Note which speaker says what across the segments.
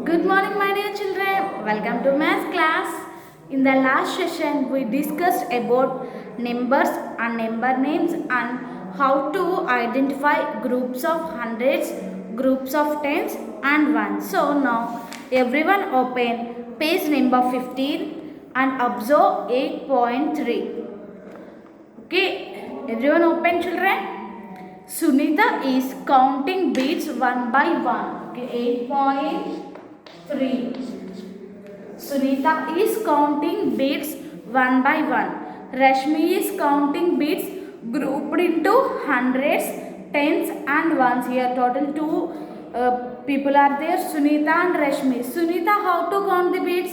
Speaker 1: Good morning, my dear children. Welcome to math class. In the last session, we discussed about numbers and number names and how to identify groups of hundreds, groups of tens, and ones. So now, everyone open page number 15 and observe 8.3. Okay, everyone open, children. Sunita is counting beads one by one. Okay, 8.3. Sunita is counting beads one by one. Rashmi is counting beads grouped into hundreds, tens and ones. Here total two people are there, Sunita and Rashmi. Sunita, how to count the beads?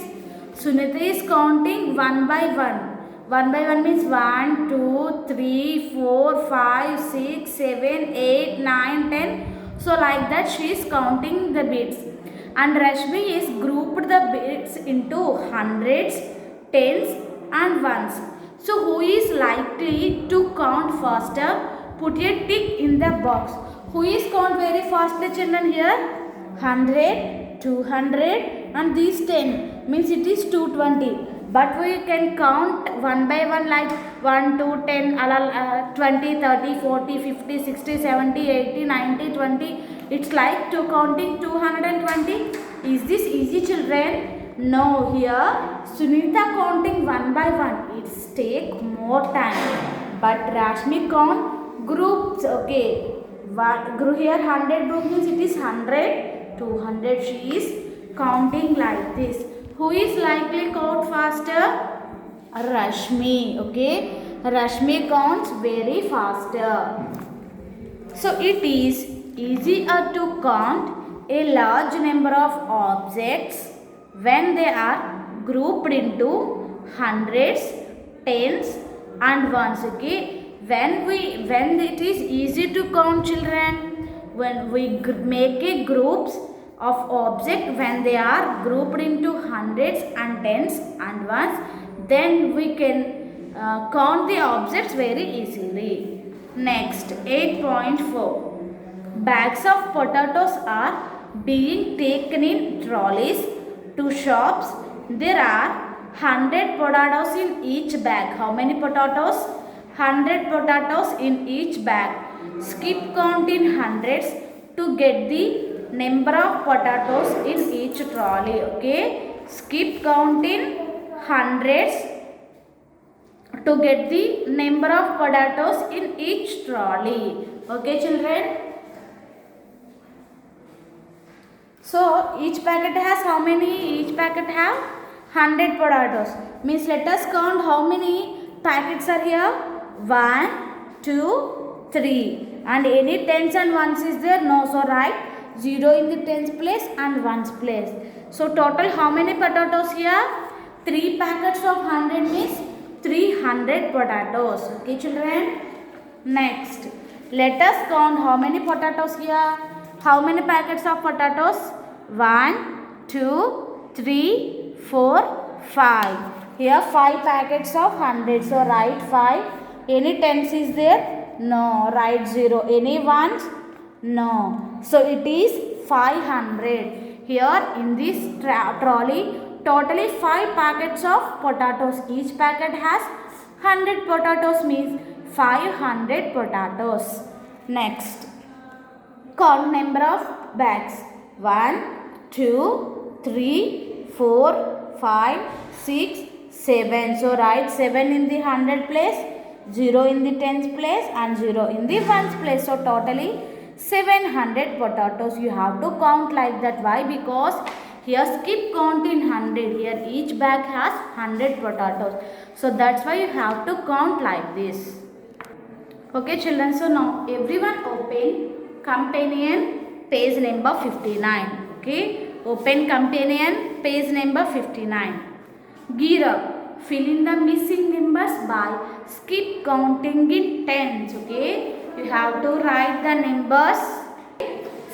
Speaker 1: Sunita is counting one by one. 1 by 1 means 1, 2, 3, 4, 5, 6, 7, 8, 9, 10. So like that she is counting the beads. And Rashmi is grouped the beads into hundreds, tens and ones. So who is likely to count faster? Put a tick in the box. Who is count very fastly, children, here? 100, 200 and these 10 means it is 220. But we can count one by one like 1, 2, 10, 20, 30, 40, 50, 60, 70, 80, 90, 20. It's like to counting 220. Is this easy, children? No, here Sunita counting one by one. It's take more time. But Rashmi count groups. Okay. Here 100 group means it is 100, 200. She is counting like this. Who is likely count faster? Rashmi. Okay. Rashmi counts very faster. So it is easier to count a large number of objects when they are grouped into hundreds, tens and ones. Okay. When it is easy to count, children, when we make a groups of object when they are grouped into hundreds and tens and ones, then we can count the objects very easily. Next, 8.4. Bags of potatoes are being taken in trolleys to shops. There are 100 potatoes in each bag. How many potatoes? 100 potatoes in each bag. Skip count in hundreds to get the number of potatoes in each trolley. Okay, skip count in hundreds to get the number of potatoes in each trolley. Okay, children. So each packet has how many? Each packet have 100 potatoes. Means let us count how many packets are here. 1, 2, 3. And any tens and ones is there? No. So write 0 in the tens place and ones place. So total how many potatoes here? 3 packets of 100 means 300 potatoes. Okay, children. Next, let us count how many potatoes here. How many packets of potatoes? 1, 2, 3, 4, 5. Here 5 packets of 100. So write 5. Any tens is there? No. Write 0. Any ones? No. So it is 500. Here in this trolley, totally 5 packets of potatoes. Each packet has 100 potatoes means 500 potatoes. Next, count number of bags. 1, 2, 3, 4, 5, 6, 7. So write 7 in the 100 place, 0 in the tens place and 0 in the ones place. So totally 700 potatoes. You have to count like that. Why? Because here skip count in 100. Here each bag has 100 potatoes. So that's why you have to count like this. Okay, children. So now everyone open companion page number 59. Okay. Open companion page number 59. Gear up. Fill in the missing numbers by skip counting in tens. Okay. You have to write the numbers.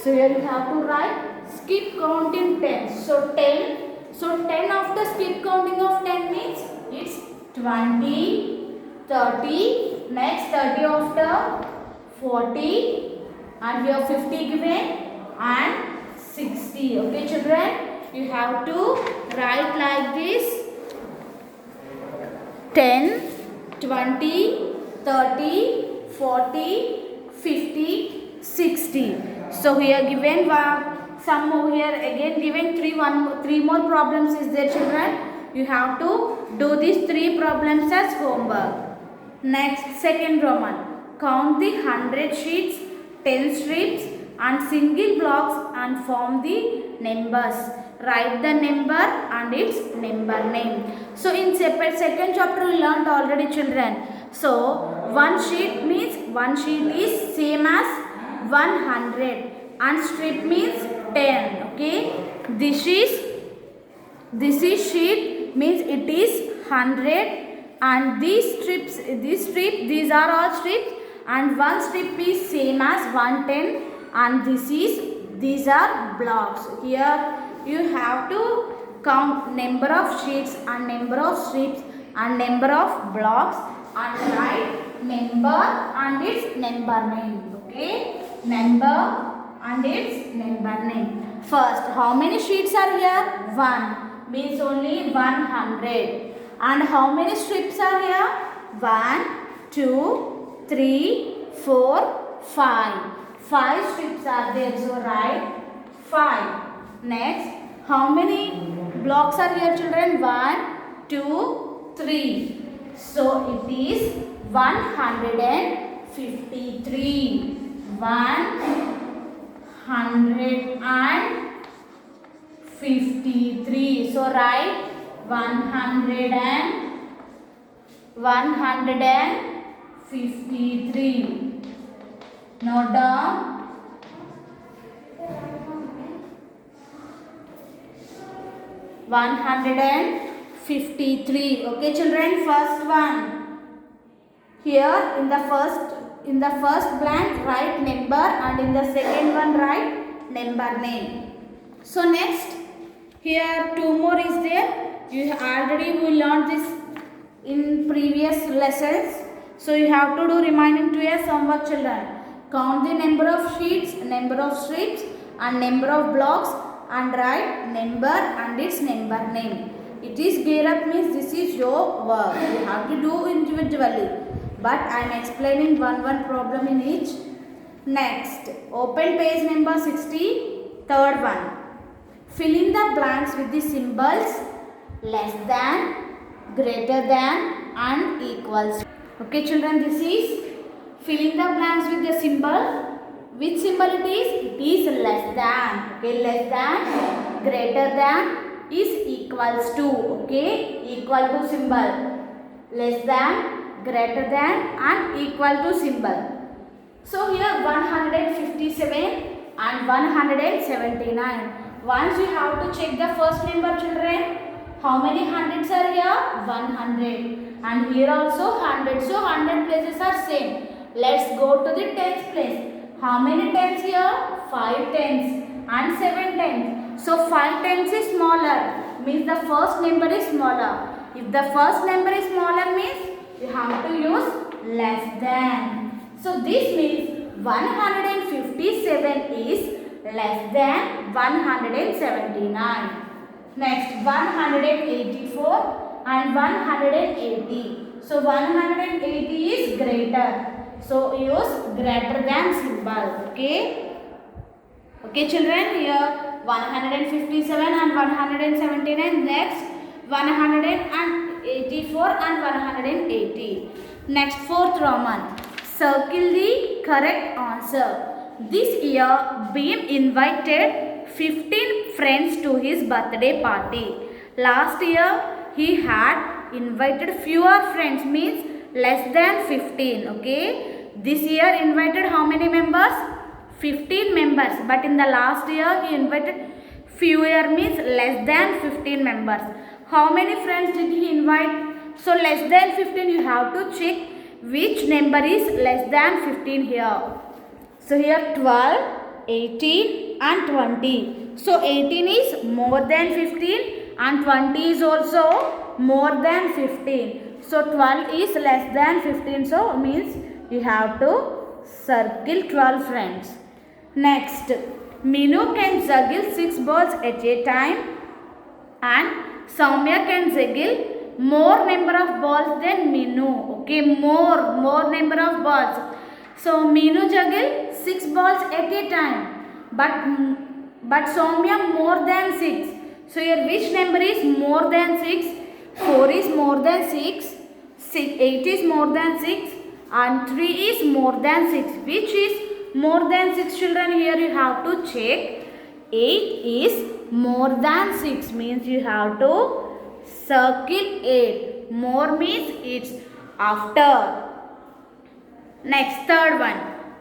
Speaker 1: So here you have to write skip count in tens. So 10. So 10 after skip counting of 10 means it's 20, 30. Next 30 after 40. And here 50 given and 60. Okay, children. you have to write like this: 10, 20, 30, 40, 50, 60. So here given some more, here again given three more problems is there, children. You have to do these 3 problems as homework. Next, second Roman. Count the 100 sheets, 10 strips and single blocks and form the numbers. Write the number and its number name. So in second chapter we learned already, children. So one sheet means one sheet is same as 100 and strip means 10. Okay. This is sheet means it is 100 and these these are all strips and one strip is same as 110 and these are blocks. Here you have to count number of sheets and number of strips and number of blocks and write number and its number name. Okay, number and its number name. First, how many sheets are here? 1 means only 100. And how many strips are here? 1, 2, 3, 4, 5. 5 strips are there. So write 5. Next, how many blocks are here, children? 1, 2, 3. So it is 153. 153. So write 153. Note down. 153. Okay, children. First one. Here in the first blank write number and in the second one write number name. So next, here 2 more is there. We learned this in previous lessons. So you have to do remaining 2 years homework, children. Count the number of sheets, number of strips and number of blocks and write number and its number name. It is gear up means this is your work. You have to do individually. But I am explaining one problem in each. Next, open page number 60, third one. Fill in the blanks with the symbols less than, greater than and equals. Okay, children, this is fill in the blanks with the symbol. Which symbol it is? It is less than. Okay, less than, greater than is equals to. Okay, equal to symbol. Less than, greater than and equal to symbol. So here 157 and 179. Once you have to check the first number, children. How many hundreds are here? 100. And here also 100. So 100 places are same. Let's go to the tens place. How many tens here? 5 tens and 7 tens. So 5 tens is smaller. Means the first number is smaller. If the first number is smaller means you have to use less than. So this means 157 is less than 179. Next, 184 and 180. So 180 is greater. So use greater than symbol. Okay. Okay, children. Here 157 and 179. Next, 184 and 180. Next, fourth Roman. Circle the correct answer. This year, Beam invited 15 friends to his birthday party. Last year, he had invited fewer friends, means less than 15. Okay. This year, invited how many members? 15 members. But in the last year, he invited fewer, means less than 15 members. How many friends did he invite? So less than 15, you have to check which number is less than 15 here. So here 12, 18 and 20. So 18 is more than 15 and 20 is also more than 15. So 12 is less than 15. So means you have to circle 12 friends. Next, Minu can juggle 6 balls at a time and Soumya can juggle more number of balls than Meenu. Okay, more number of balls. So Meenu juggle 6 balls at a time, but Soumya more than 6. So here which number is more than 6? 4 is more than 6, 8 is more than 6, and 3 is more than 6. Which is more than 6, children? Here you have to check. 8 is more than 6 means you have to circle 8. More means it's after. Next, third one.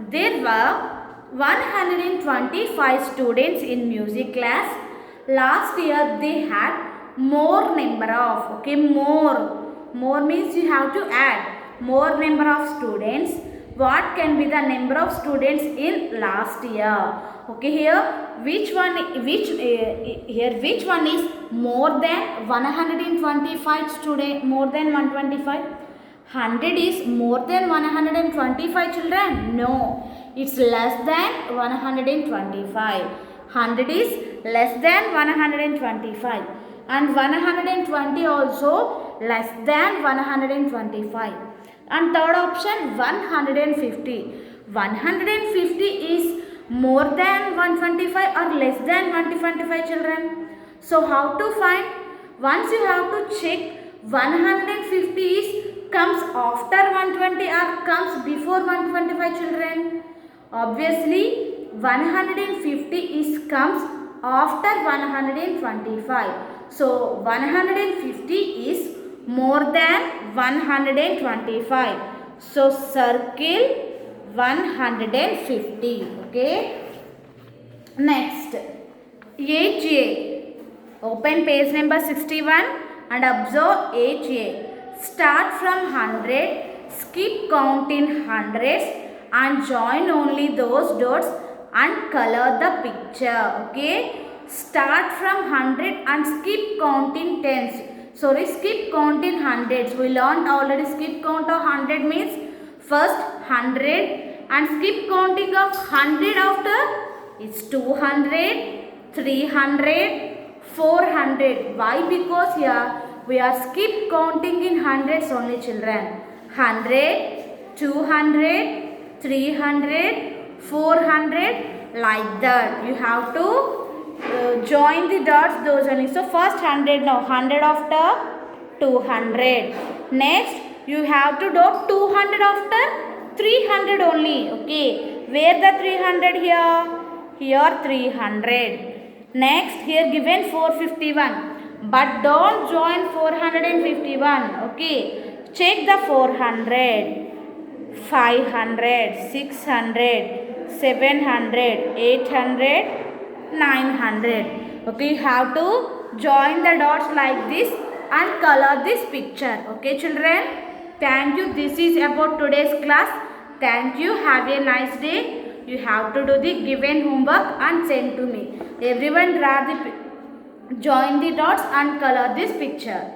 Speaker 1: There were 125 students in music class. Last year they had more number of. Okay, more means you have to add more number of students. What can be the number of students in last year? Okay, here which one is more than 125 student? More than 125. 100 is more than 125, children? No, it's less than 125. 100 is less than 125, and 120 also less than 125. And third option, 150. 150 is more than 125 or less than 125, children? So how to find? Once you have to check 150 is comes after 120 or comes before 125, children? Obviously 150 is comes after 125. So 150 is more than 125. So circle 150. Okay. Next, 8A. Open page number 61 and observe 8A. Start from 100, skip count in hundreds and join only those dots and color the picture. Okay, start from 100 and skip count in tens. Sorry, skip count in hundreds. We learned already skip count of 100 means first 100 and skip counting of 100 after is 200, 300, 400. Why? Because here we are skip counting in hundreds only, children. 100, 200, 300, 400, like that. You have to join the dots, those only. So first 100, now 100 after 200. Next you have to do 200 after 300 only. Okay, where the 300? Here 300. Next, here given 451, but don't join 451. Okay, check the 400, 500, 600, 700, 800, 900. Okay, you have to join the dots like this and color this picture. Okay, children, thank you. This is about today's class. Thank you. Have a nice day. You have to do the given homework and send to me. Everyone join the dots and color this picture.